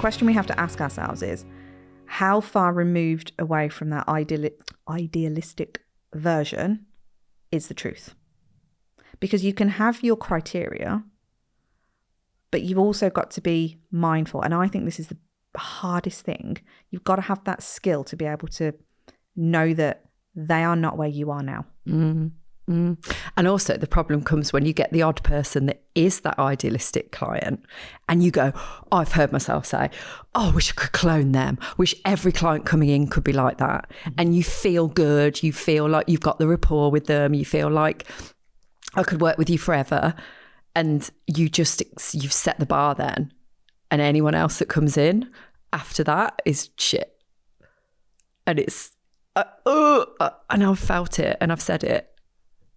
question we have to ask ourselves is, how far removed away from that idealistic version is the truth? Because you can have your criteria, but you've also got to be mindful. And I think this is the hardest thing. You've got to have that skill to be able to know that they are not where you are now. And also the problem comes when you get the odd person that is that idealistic client and you go, oh, I've heard myself say, oh, I wish I could clone them. Wish every client coming in could be like that. And you feel good. You feel like you've got the rapport with them. You feel like I could work with you forever. And you've set the bar then. And anyone else that comes in after that is shit. And it's, and I've felt it and I've said it.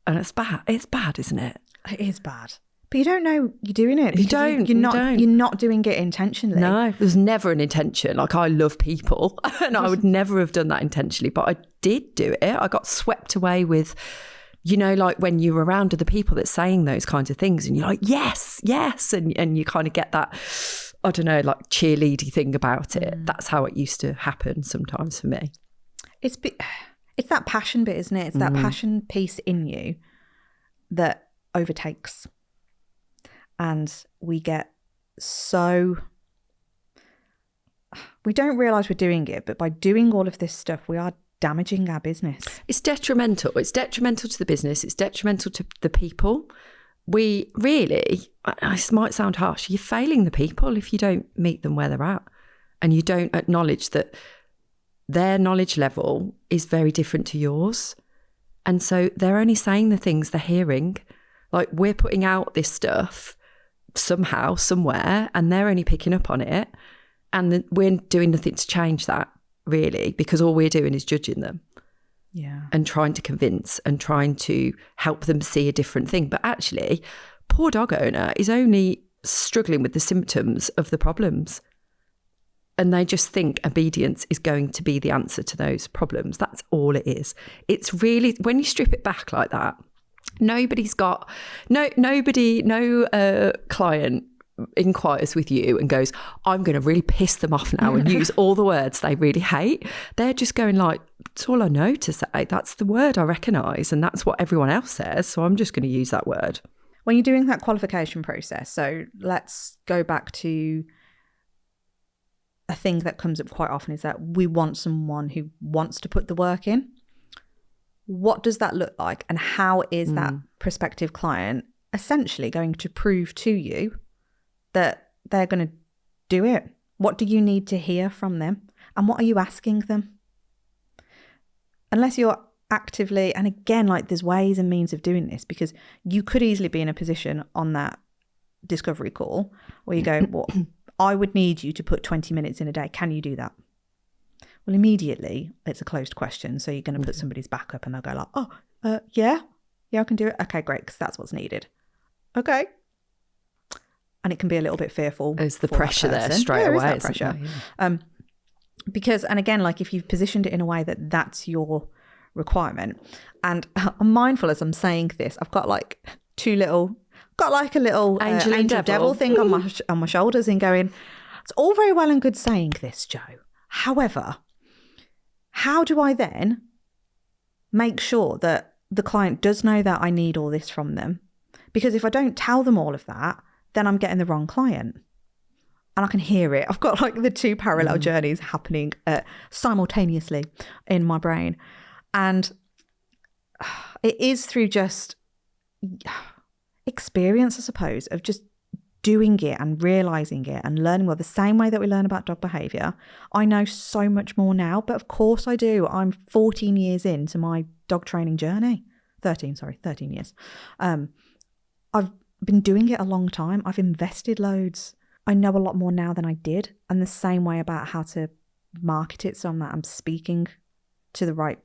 And it's bad. It's bad, isn't it? It is bad. But you don't know you're doing it. You're not doing it intentionally. No, there's never an intention. Like, I love people and I would never have done that intentionally, but I did do it. I got swept away with, you know, like when you're around other people that's saying those kinds of things and you're like, yes. And you kind of get that, I don't know, like cheerleady thing about it. That's how it used to happen sometimes for me. It's that passion bit, isn't it? It's that passion piece in you that overtakes. And we get we don't realise we're doing it, but by doing all of this stuff, we are damaging our business. It's detrimental. It's detrimental to the business. It's detrimental to the people. We really, this might sound harsh, you're failing the people if you don't meet them where they're at and you don't acknowledge that their knowledge level is very different to yours. And so they're only saying the things they're hearing. Like, we're putting out this stuff somehow, somewhere, and they're only picking up on it. And we're doing nothing to change that, really, because all we're doing is judging them. Yeah. And trying to convince and trying to help them see a different thing. But actually, poor dog owner is only struggling with the symptoms of the problems. And they just think obedience is going to be the answer to those problems. That's all it is. It's really, when you strip it back like that, no client inquires with you and goes, I'm going to really piss them off now and use all the words they really hate. They're just going like, it's all I know to say. That's the word I recognise and that's what everyone else says. So I'm just going to use that word. When you're doing that qualification process, so let's go back to a thing that comes up quite often is that we want someone who wants to put the work in. What does that look like? And how is that prospective client essentially going to prove to you that they're going to do it? What do you need to hear from them? And what are you asking them? Unless you're actively, and again, like, there's ways and means of doing this, because you could easily be in a position on that discovery call where you go, well, I would need you to put 20 minutes in a day. Can you do that? Well, immediately it's a closed question. So you're going to put somebody's back up and they'll go like, yeah, I can do it. Okay, great. Because that's what's needed. Okay. And it can be a little bit fearful. There's the pressure there straight away. There is that pressure. Yeah. Because, and again, like, if you've positioned it in a way that that's your requirement, and I'm mindful as I'm saying this, I've got like a little angel devil thing on my shoulders and going, it's all very well and good saying this, Jo. However, how do I then make sure that the client does know that I need all this from them? Because if I don't tell them all of that, then I'm getting the wrong client. And I can hear it. I've got like the two parallel journeys happening simultaneously in my brain. And it is through just experience, I suppose, of just doing it and realising it and learning. Well, the same way that we learn about dog behaviour, I know so much more now, but of course I do. I'm 14 years into my dog training journey. 13 years. I've been doing it a long time. I've invested loads. I know a lot more now than I did. And the same way about how to market it, so that I'm speaking to the right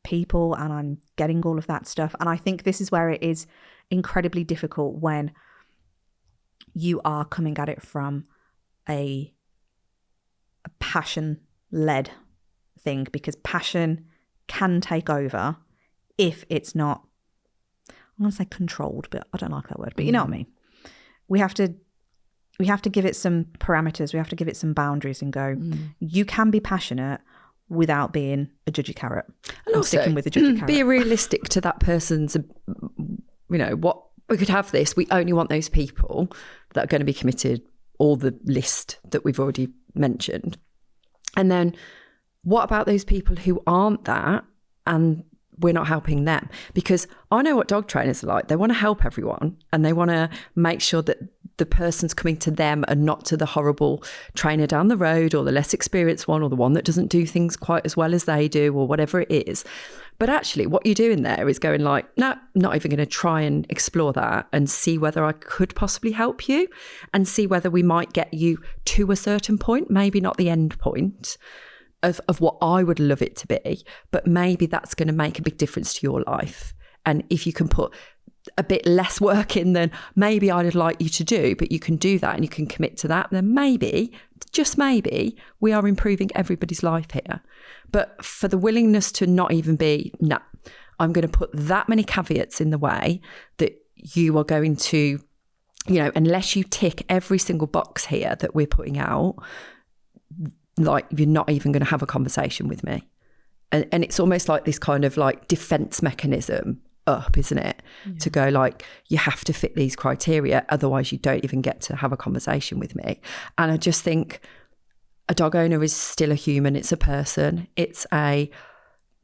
people and I'm getting all of that stuff. And I think this is where it is incredibly difficult when you are coming at it from a passion-led thing, because passion can take over if it's not, I'm going to say controlled, but I don't like that word, but you know what I mean. We have to we have to give it some parameters. We have to give it some boundaries and go, you can be passionate without being a judgy carrot. And also, sticking with the judgy carrot. Be realistic to that person's, what we could have this. We only want those people that are going to be committed, all the list that we've already mentioned. And then what about those people who aren't that and we're not helping them? Because I know what dog trainers are like. They want to help everyone and they want to make sure that the person's coming to them and not to the horrible trainer down the road or the less experienced one or the one that doesn't do things quite as well as they do or whatever it is. But actually what you're doing there is going like, no, not even going to try and explore that and see whether I could possibly help you and see whether we might get you to a certain point, maybe not the end point of what I would love it to be, but maybe that's going to make a big difference to your life. And if you can put a bit less work in than maybe I'd like you to do, but you can do that and you can commit to that, then maybe, just maybe, we are improving everybody's life here. But for the willingness to not even be, no, I'm going to put that many caveats in the way that you are going to, unless you tick every single box here that we're putting out, like you're not even going to have a conversation with me. And it's almost like this kind of like defense mechanism up, isn't it? Yeah. To go like, you have to fit these criteria, otherwise you don't even get to have a conversation with me. And I just think a dog owner is still a human. It's a person. It's a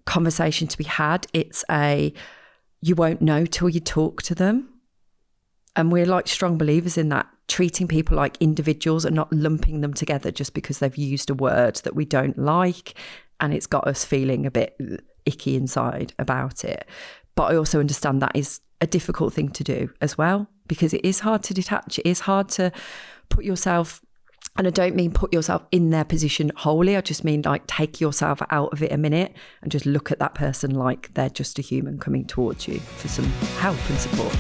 conversation to be had. You won't know till you talk to them. And we're like strong believers in that, treating people like individuals and not lumping them together just because they've used a word that we don't like and it's got us feeling a bit icky inside about it. But I also understand that is a difficult thing to do as well, because it is hard to detach. It is hard to put yourself, and I don't mean put yourself in their position wholly. I just mean like take yourself out of it a minute and just look at that person like they're just a human coming towards you for some help and support.